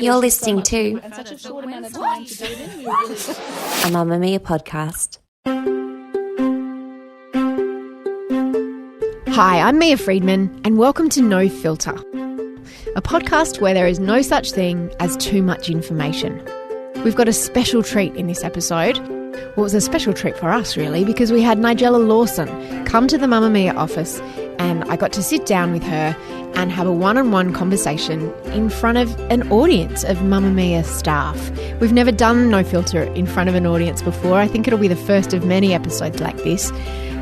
You're listening to and such a short amount of time to do it in. Really... a Mamma Mia podcast. Hi, I'm Mia Friedman, and welcome to No Filter, a podcast where there is no such thing as too much information. We've got a special treat in this episode. Well, it was a special treat for us, really, because we had Nigella Lawson come to the Mamma Mia office, and I got to sit down with her and have a one-on-one conversation in front of an audience of Mamma Mia staff. We've never done No Filter in front of an audience before. I think it'll be the first of many episodes like this.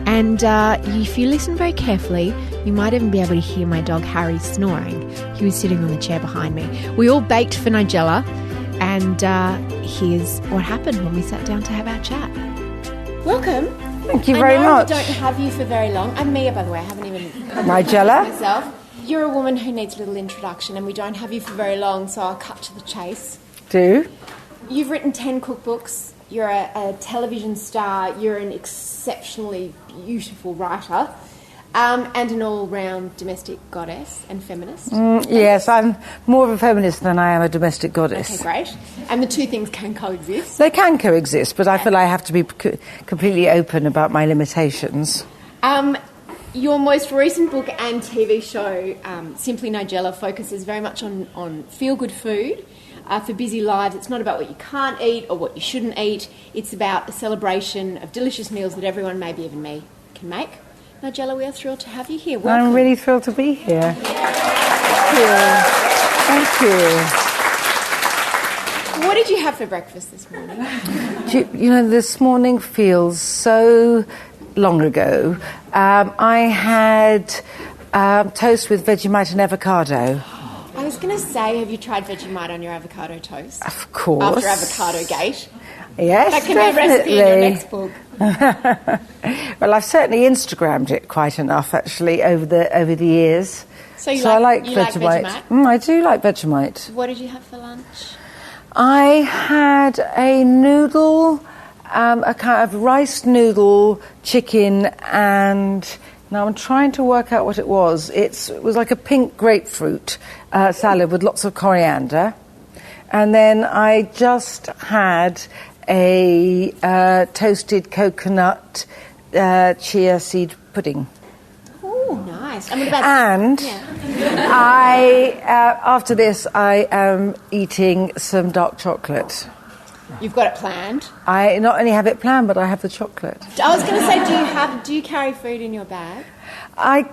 And if you listen very carefully, you might even be able to hear my dog Harry snoring. He was sitting on the chair behind me. We all baked for Nigella, and here's what happened when we sat down to have our chat. Welcome. Thank you very much. I don't have you for very long. I'm Mia, by the way. I haven't even Nigella. myself. You're a woman who needs a little introduction, and we don't have you for very long, so I'll cut to the chase. Do? You've written 10 cookbooks. You're a television star. You're an exceptionally beautiful writer, and an all-round domestic goddess and feminist. Yes, I'm more of a feminist than I am a domestic goddess. Okay, great. And the two things can coexist. They can coexist, but I feel I have to be completely open about my limitations. Your most recent book and TV show, Simply Nigella, focuses very much on feel-good food for busy lives. It's not about what you can't eat or what you shouldn't eat. It's about a celebration of delicious meals that everyone, maybe even me, can make. Nigella, we are thrilled to have you here. Welcome. I'm really thrilled to be here. Thank you. What did you have for breakfast this morning? This morning feels so long ago. I had toast with Vegemite and avocado. I was going to say, have you tried Vegemite on your avocado toast? Of course. After Avocado Gate. Yes, that can definitely. be a recipe in your next book. Well, I've certainly Instagrammed it quite enough, actually, over the years. So I like Vegemite? I do like Vegemite. What did you have for lunch? I had a noodle, a kind of rice noodle, chicken, and now I'm trying to work out what it was. It was like a pink grapefruit salad with lots of coriander. And then I just had a toasted coconut chia seed pudding. Oh, nice. And after this, I am eating some dark chocolate. You've got it planned? I not only have it planned, but I have the chocolate. I was going to say, do you carry food in your bag? I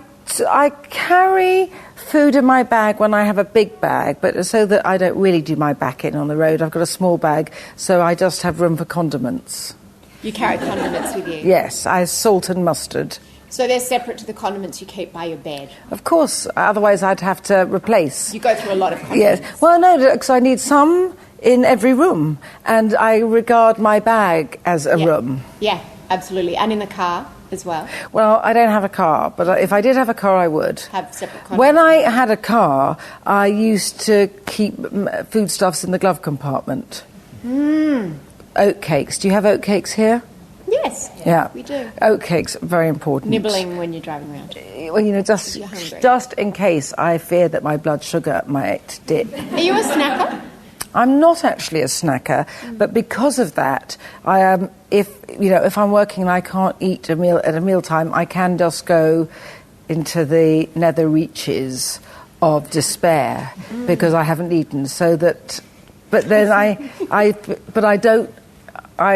carry food in my bag when I have a big bag, but so that I don't really do my back in on the road. I've got a small bag, so I just have room for condiments. You carry condiments with you? Yes, I have salt and mustard. So they're separate to the condiments you keep by your bed? Of course, otherwise I'd have to replace. You go through a lot of condiments? Yes. Well, no, because I need some in every room, and I regard my bag as a room. Yeah, absolutely. And in the car as well? Well, I don't have a car, but if I did have a car, I would. Have separate condiments? When I had a car, I used to keep foodstuffs in the glove compartment. Oatcakes. Do you have oatcakes here? Yes. Yeah. We do. Oatcakes, very important. Nibbling when you're driving around. Well, just in case I fear that my blood sugar might dip. Are you a snacker? I'm not actually a snacker, but because of that, I am. If I'm working and I can't eat a meal at a mealtime, I can just go into the nether reaches of despair because I haven't eaten. But then I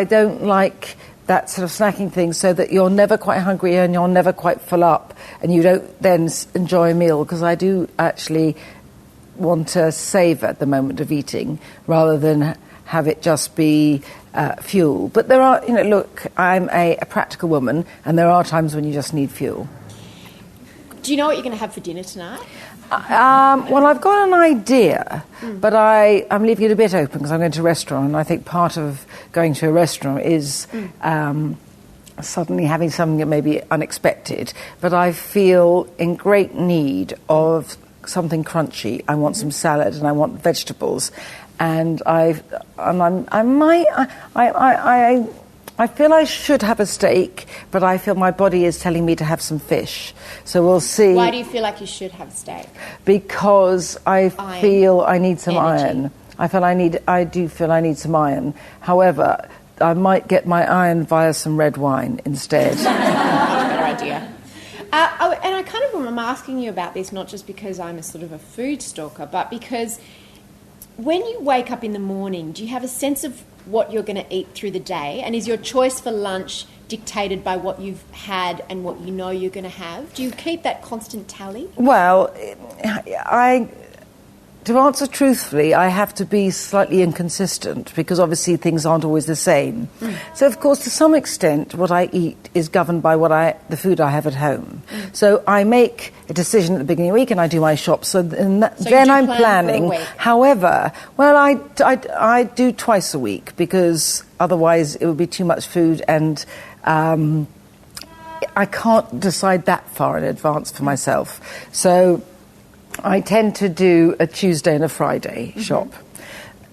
don't like that sort of snacking thing, so that you're never quite hungry and you're never quite full up, and you don't then enjoy a meal, because I do actually want to savour the moment of eating rather than have it just be fuel. But there are, look, I'm a practical woman, and there are times when you just need fuel. Do you know what you're going to have for dinner tonight? Well, I've got an idea, but I'm leaving it a bit open because I'm going to a restaurant, and I think part of going to a restaurant is suddenly having something that may be unexpected. But I feel in great need of something crunchy. I want some salad and I want vegetables, and I feel I should have a steak, but I feel my body is telling me to have some fish. So we'll see. Why do you feel like you should have a steak? Because I feel I need some iron. I do feel I need some iron. However, I might get my iron via some red wine instead. Better idea. And I kind of am asking you about this not just because I'm a sort of a food stalker, but because when you wake up in the morning, do you have a sense of what you're going to eat through the day? And is your choice for lunch dictated by what you've had and what you know you're going to have? Do you keep that constant tally? Well, to answer truthfully, I have to be slightly inconsistent because obviously things aren't always the same. So, of course, to some extent, what I eat is governed by the food I have at home. So I make a decision at the beginning of the week and I do my shop. So then I'm planning. However, well, I do twice a week because otherwise it would be too much food and I can't decide that far in advance for myself. So I tend to do a Tuesday and a Friday shop.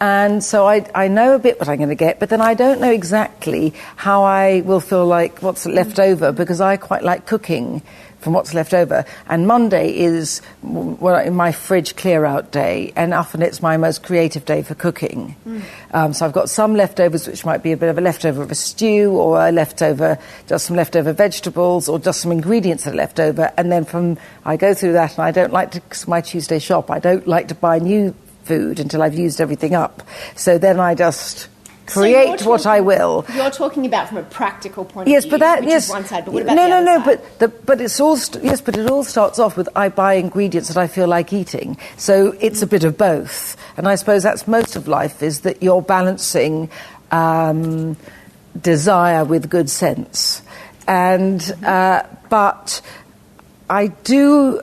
And so I know a bit what I'm going to get, but then I don't know exactly how I will feel like what's left over because I quite like cooking from what's left over. And Monday is my fridge clear-out day, and often it's my most creative day for cooking. So I've got some leftovers, which might be a bit of a leftover of a stew or just some leftover vegetables or just some ingredients that are left over. And then I go through that, and I don't like to, my Tuesday shop, I don't like to buy new food until I've used everything up. So then I just create what I will. You're talking about from a practical point of view, which is one side, but what about the other side? But it's all but it all starts off with I buy ingredients that I feel like eating. So it's a bit of both, and I suppose that's most of life is that you're balancing desire with good sense, and but I do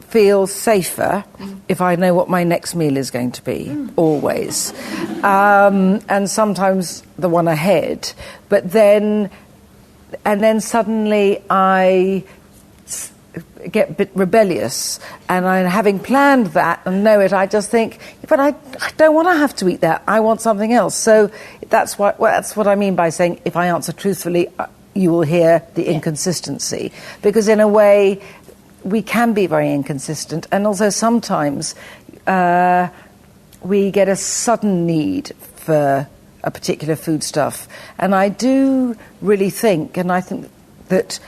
feel safer if I know what my next meal is going to be, always. And sometimes the one ahead. But then suddenly I get a bit rebellious. And having planned that and know it, I just think, but I don't want to have to eat that. I want something else. So that's what I mean by saying, if I answer truthfully, you will hear the inconsistency. Because in a way, we can be very inconsistent, and also sometimes we get a sudden need for a particular foodstuff. And I do really think, and I think that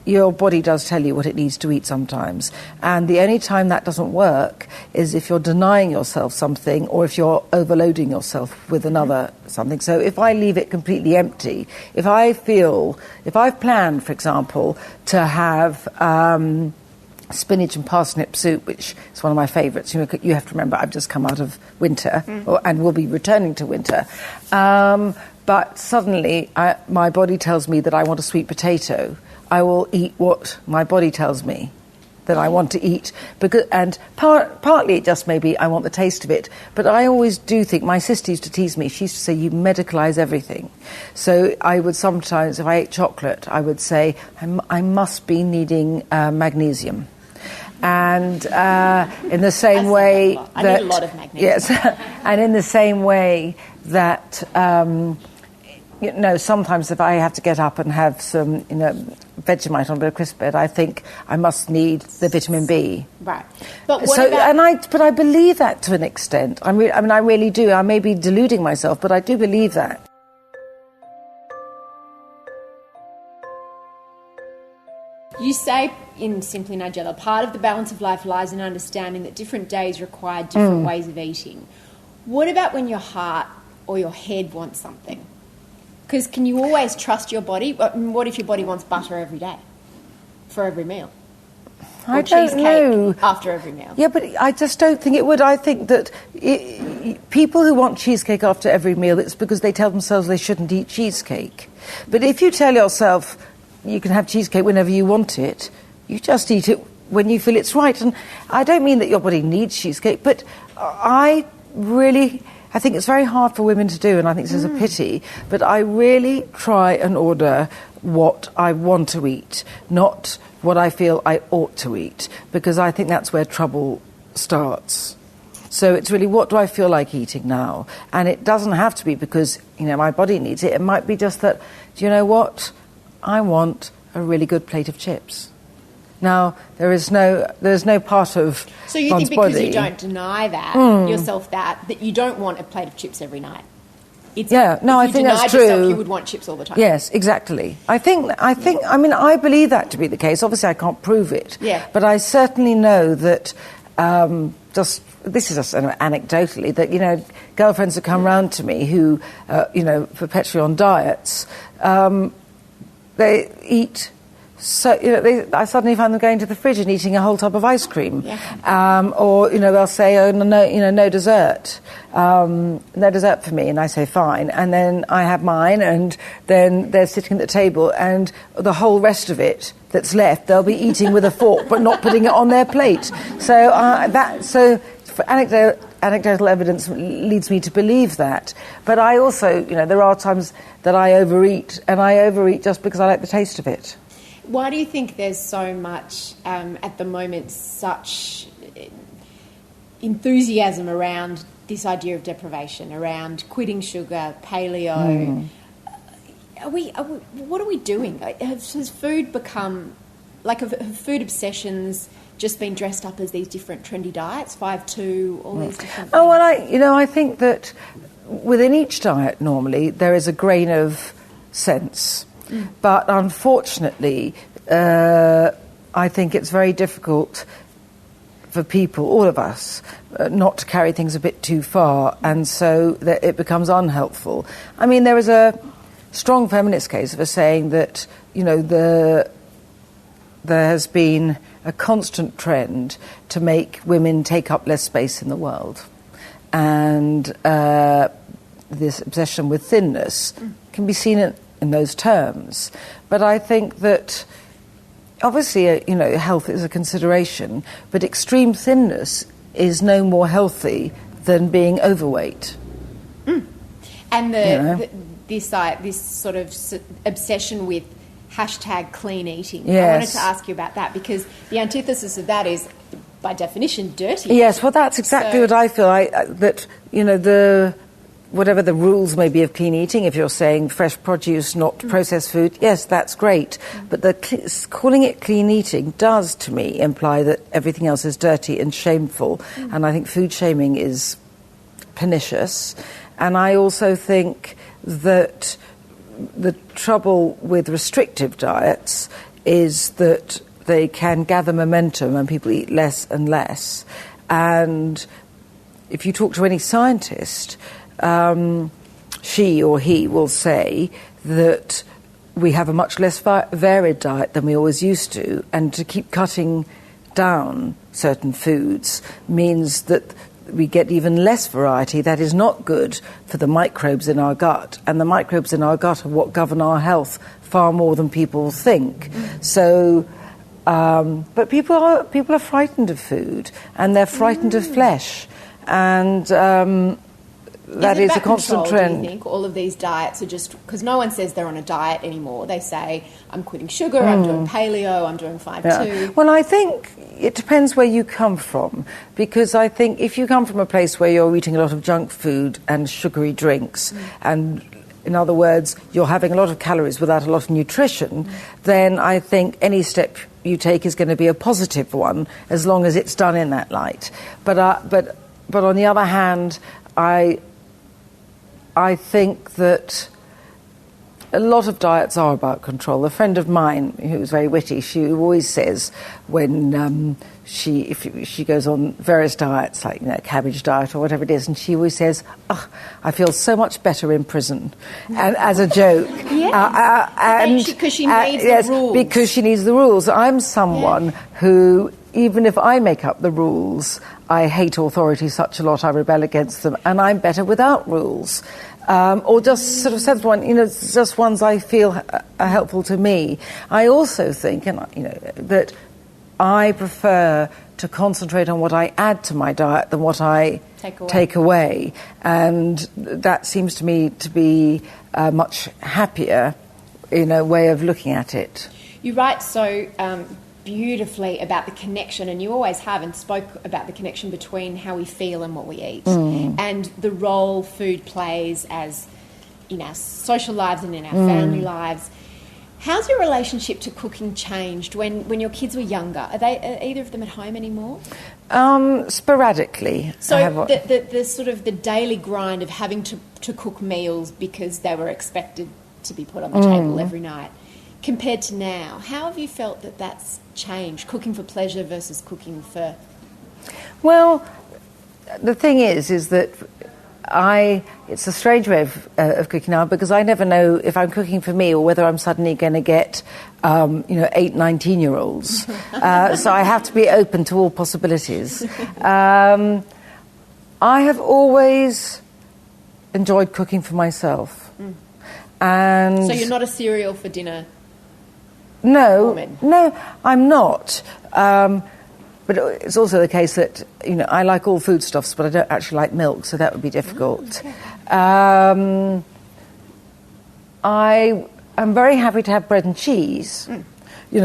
your body does tell you what it needs to eat sometimes. And the only time that doesn't work is if you're denying yourself something or if you're overloading yourself with another something. So if I leave it completely empty, if I've planned, for example, to have spinach and parsnip soup, which is one of my favourites. You have to remember, I've just come out of winter and will be returning to winter. But suddenly my body tells me that I want a sweet potato. I will eat what my body tells me that I want to eat. Partly it just maybe I want the taste of it. But I always do think, my sister used to tease me, she used to say, you medicalise everything. So I would sometimes, if I ate chocolate, I would say, I must be needing magnesium. And in the same way that... I need a lot of magnesium. Yes, and in the same way that... sometimes if I have to get up and have some, Vegemite on a bit of crisp bread, I think I must need the vitamin B. Right. But But I believe that to an extent. I really do. I may be deluding myself, but I do believe that. You say in Simply Nigella, part of the balance of life lies in understanding that different days require different ways of eating. What about when your heart or your head wants something? Because can you always trust your body? What if your body wants butter every day for every meal? Or I don't know. After every meal? Yeah, but I just don't think it would. I think that people who want cheesecake after every meal, it's because they tell themselves they shouldn't eat cheesecake. But if you tell yourself you can have cheesecake whenever you want it, you just eat it when you feel it's right. And I don't mean that your body needs cheesecake, but I think it's very hard for women to do, and I think this is a pity, but I really try and order what I want to eat, not what I feel I ought to eat, because I think that's where trouble starts. So it's really, what do I feel like eating now? And it doesn't have to be because, my body needs it. It might be just that, do you know what? I want a really good plate of chips. Now, there's no part of So you one's think because body. you don't deny that yourself that you don't want a plate of chips every night? It's, Yeah, no, if I think you that's denied yourself, true. you would want chips all the time. Yes, exactly. I mean, I believe that to be the case. Obviously, I can't prove it. Yeah. But I certainly know that, this is just anecdotally, that, girlfriends have come round to me who, perpetually on diets, they eat. So, I suddenly find them going to the fridge and eating a whole tub of ice cream. Yeah. Or, they'll say, oh, no dessert. No dessert for me. And I say, fine. And then I have mine, and then they're sitting at the table, and the whole rest of it that's left, they'll be eating with a fork, but not putting it on their plate. So, anecdotal evidence leads me to believe that. But I also, there are times that I overeat, and I overeat just because I like the taste of it. Why do you think there's so much, at the moment, such enthusiasm around this idea of deprivation, around quitting sugar, paleo? What are we doing? Has food become, have food obsessions just been dressed up as these different trendy diets, 5-2, all these different things? Oh, well, I think that within each diet, normally, there is a grain of sense. But unfortunately, I think it's very difficult for people, all of us, not to carry things a bit too far, and so that it becomes unhelpful. I mean, there is a strong feminist case for saying that, there has been a constant trend to make women take up less space in the world. And this obsession with thinness can be seen in those terms. But I think that obviously, health is a consideration, but extreme thinness is no more healthy than being overweight. And this sort of obsession with #clean eating. Yes. I wanted to ask you about that, because the antithesis of that is, by definition, dirty. Yes, well, that's exactly what I feel. Whatever the rules may be of clean eating, if you're saying fresh produce, not processed food, yes, that's great. But calling it clean eating does, to me, imply that everything else is dirty and shameful. And I think food shaming is pernicious. And I also think that the trouble with restrictive diets is that they can gather momentum and people eat less and less. And if you talk to any scientist, she or he will say that we have a much less varied diet than we always used to, and to keep cutting down certain foods means that we get even less variety. That is not good for the microbes in our gut, and the microbes in our gut are what govern our health far more than people think. So, but people are frightened of food, and they're frightened of flesh, and that is a constant trend. Do you think all of these diets are just because no one says they're on a diet anymore? They say, I'm quitting sugar, I'm doing paleo, I'm doing 5-2. Yeah. Well, I think it depends where you come from, because I think if you come from a place where you're eating a lot of junk food and sugary drinks, and in other words, you're having a lot of calories without a lot of nutrition, then I think any step you take is going to be a positive one, as long as it's done in that light. But on the other hand, I think that a lot of diets are about control. A friend of mine who's very witty, she always says when if she goes on various diets, like cabbage diet or whatever it is, and she always says, I feel so much better in prison, and as a joke. Because she needs the rules. Because she needs the rules. I'm someone who, even if I make up the rules, I hate authority such a lot, I rebel against them, and I'm better without rules. Or just sort of sensible ones, just ones I feel are helpful to me. I also think, that I prefer to concentrate on what I add to my diet than what I take away. And that seems to me to be much happier in a way of looking at it. You write so beautifully about the connection, and you always have, and spoke about the connection between how we feel and what we eat, and the role food plays as in our social lives and in our family lives. How's your relationship to cooking changed when your kids were younger? Are either of them at home anymore? Sporadically. So the sort of the daily grind of having to cook meals because they were expected to be put on the table every night, compared to now, how have you felt that that's changed? Cooking for pleasure versus cooking for... Well, the thing is that it's a strange way of cooking now, because I never know if I'm cooking for me or whether I'm suddenly going to get, 8, 19-year-olds. So I have to be open to all possibilities. I have always enjoyed cooking for myself. And so you're not a cereal for dinner woman? No, I'm not. But it's also the case that, I like all foodstuffs, but I don't actually like milk, so that would be difficult. I am very happy to have bread and cheese,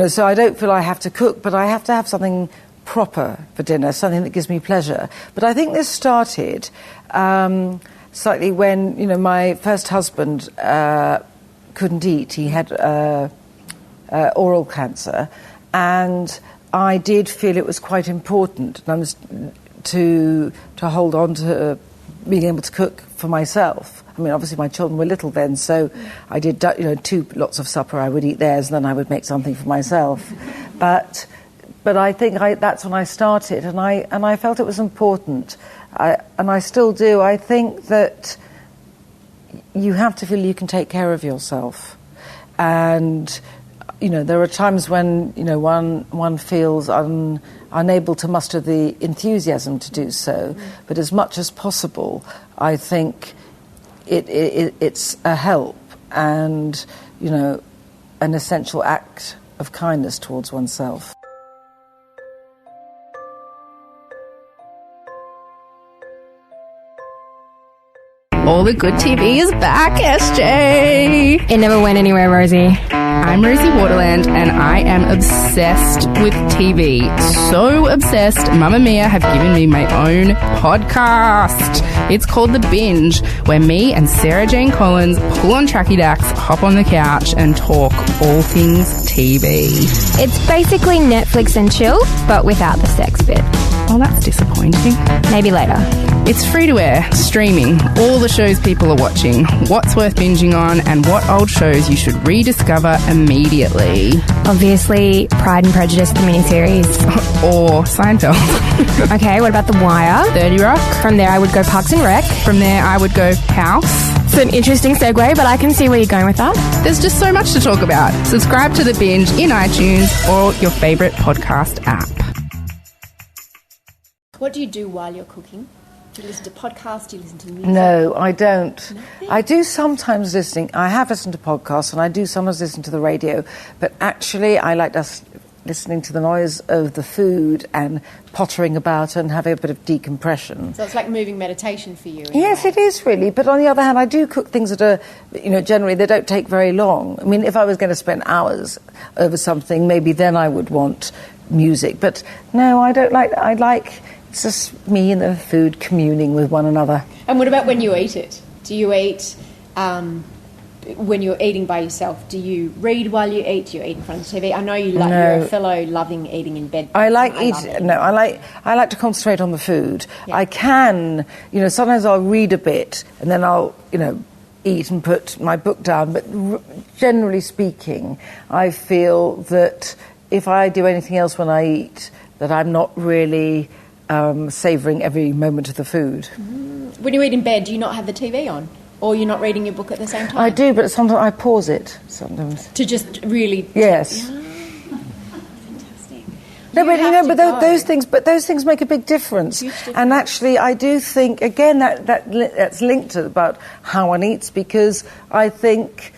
so I don't feel I have to cook, but I have to have something proper for dinner, something that gives me pleasure. But I think this started slightly when, my first husband couldn't eat. He had oral cancer, and I did feel it was quite important to hold on to being able to cook for myself. I mean, obviously my children were little then, so I did 2 lots of supper. I would eat theirs, and then I would make something for myself. But I think that's when I started, and I felt it was important, and I still do. I think that you have to feel you can take care of yourself, and there are times when, one feels unable to muster the enthusiasm to do so. But as much as possible, I think it's a help and, an essential act of kindness towards oneself. All the good TV is back, SJ. It never went anywhere, Rosie. I'm Rosie Waterland, and I am obsessed with TV. So obsessed, Mamma Mia have given me my own podcast. It's called The Binge, where me and Sarah Jane Collins pull on tracky dacks, hop on the couch, and talk all things TV. It's basically Netflix and chill, but without the sex bit. Well, that's disappointing. Maybe later. It's free to air, streaming, all the shows people are watching, what's worth binging on, and what old shows you should rediscover immediately. Obviously, Pride and Prejudice, the miniseries. Or Seinfeld. Okay, what about The Wire? 30 Rock. From there, I would go Parks and Rec. From there, I would go House. It's an interesting segue, but I can see where you're going with that. There's just so much to talk about. Subscribe to The Binge in iTunes or your favourite podcast app. What do you do while you're cooking? Do you listen to podcasts? Do you listen to music? No, I don't. Nothing? I do sometimes listening. I have listened to podcasts, and I do sometimes listen to the radio. But actually, I like listening to the noise of the food and pottering about and having a bit of decompression. So it's like moving meditation for you. Yes, it is really. But on the other hand, I do cook things that are, generally they don't take very long. I mean, if I was going to spend hours over something, maybe then I would want music. But no, I don't like. I like. It's just me and the food communing with one another. And what about when you eat it? Do you eat when you're eating by yourself? Do you read while you eat? Do you eat in front of the TV? I know you're a fellow loving eating in bed. I like to concentrate on the food. Yeah. I can, sometimes I'll read a bit and then I'll, eat and put my book down. But generally speaking, I feel that if I do anything else when I eat, that I'm not really savouring every moment of the food. When you eat in bed, do you not have the TV on? Or you're not reading your book at the same time? I do, but sometimes I pause it, sometimes. To just really... Yes. Fantastic. No, but those things make a big difference. And actually, I do think, again, that's linked to about how one eats, because I think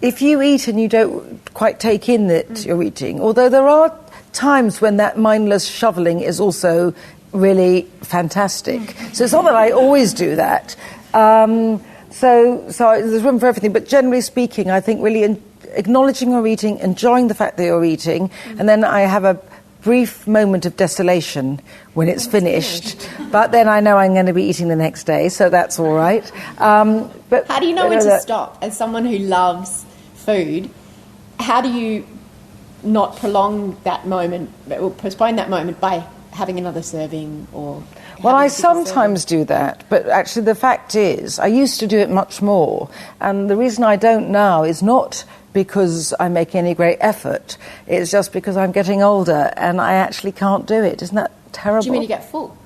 if you eat and you don't quite take in that you're eating, although there are times when that mindless shoveling is also really fantastic. So it's not that I always do that. So there's room for everything. But generally speaking, I think really acknowledging you're eating, enjoying the fact that you're eating, and then I have a brief moment of desolation when it's finished. But then I know I'm going to be eating the next day, so that's all right. But how do you know when to stop? As someone who loves food, how do you not prolong that moment or postpone that moment by having another serving or... Well, I sometimes do that, but actually the fact is I used to do it much more, and the reason I don't now is not because I'm making any great effort, it's just because I'm getting older and I actually can't do it. Isn't that terrible? Do you mean you get full?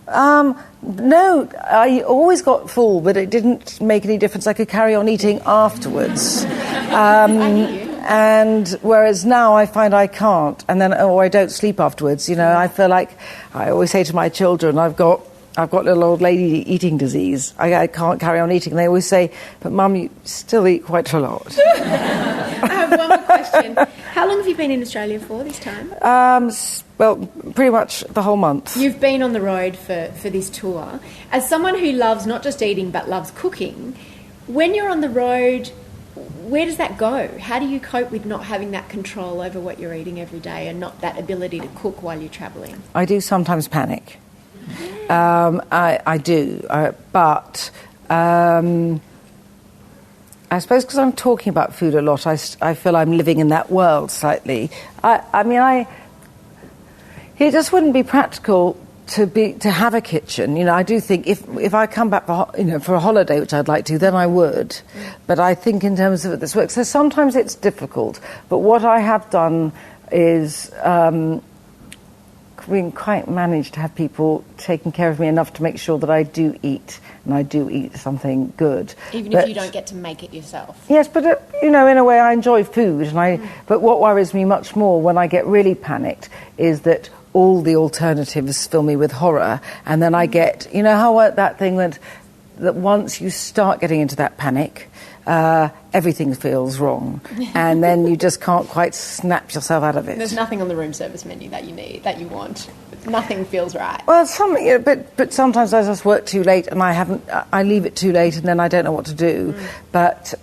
No, I always got full, but it didn't make any difference. I could carry on eating afterwards. I hear you. And whereas now I find I can't, and then I don't sleep afterwards. You know, I feel like I always say to my children, I've got little old lady eating disease. I can't carry on eating. And they always say, but Mum, you still eat quite a lot. I have one more question. How long have you been in Australia for this time? Well, pretty much the whole month. You've been on the road for this tour. As someone who loves not just eating but loves cooking, when you're on the road, where does that go? How do you cope with not having that control over what you're eating every day and not that ability to cook while you're travelling? I do sometimes panic. I do, but I suppose because I'm talking about food a lot, I feel I'm living in that world slightly. It just wouldn't be practical to have a kitchen. You know, I do think if I come back for a holiday, which I'd like to, then I would. But I think in terms of this work, so sometimes it's difficult. But what I have done is we quite managed to have people taking care of me enough to make sure that I do eat, and I do eat something good. Even if you don't get to make it yourself? Yes, but, in a way I enjoy food. But what worries me much more when I get really panicked is that all the alternatives fill me with horror, and then I get, how that thing went, that once you start getting into that panic, everything feels wrong, and then you just can't quite snap yourself out of it. There's nothing on the room service menu that you need, that you want. Nothing feels right. Well, but sometimes I just work too late, and I leave it too late, and then I don't know what to do. But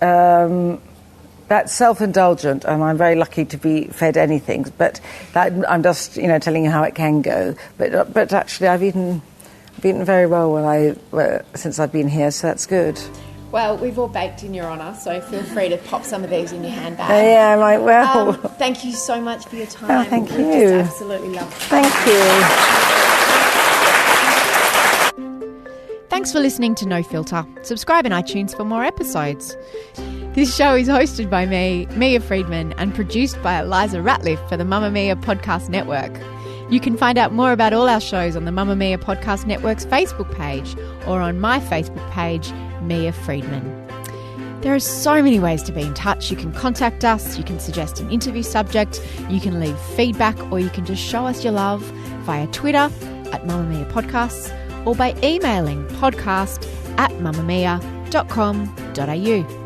that's self-indulgent, and I'm very lucky to be fed anything. But I'm just, telling you how it can go. But actually, I've eaten very well since I've been here, so that's good. Well, we've all baked in your honour, so feel free to pop some of these in your handbag. Yeah, I might well. Thank you so much for your time. Oh, thank you. We just absolutely loved it. Thank you. Thanks for listening to No Filter. Subscribe in iTunes for more episodes. This show is hosted by me, Mia Friedman, and produced by Eliza Ratliff for the Mamma Mia Podcast Network. You can find out more about all our shows on the Mamma Mia Podcast Network's Facebook page or on my Facebook page, Mia Friedman. There are so many ways to be in touch. You can contact us, you can suggest an interview subject, you can leave feedback, or you can just show us your love via Twitter at Mamma Mia Podcasts or by emailing podcast@mammamia.com.au.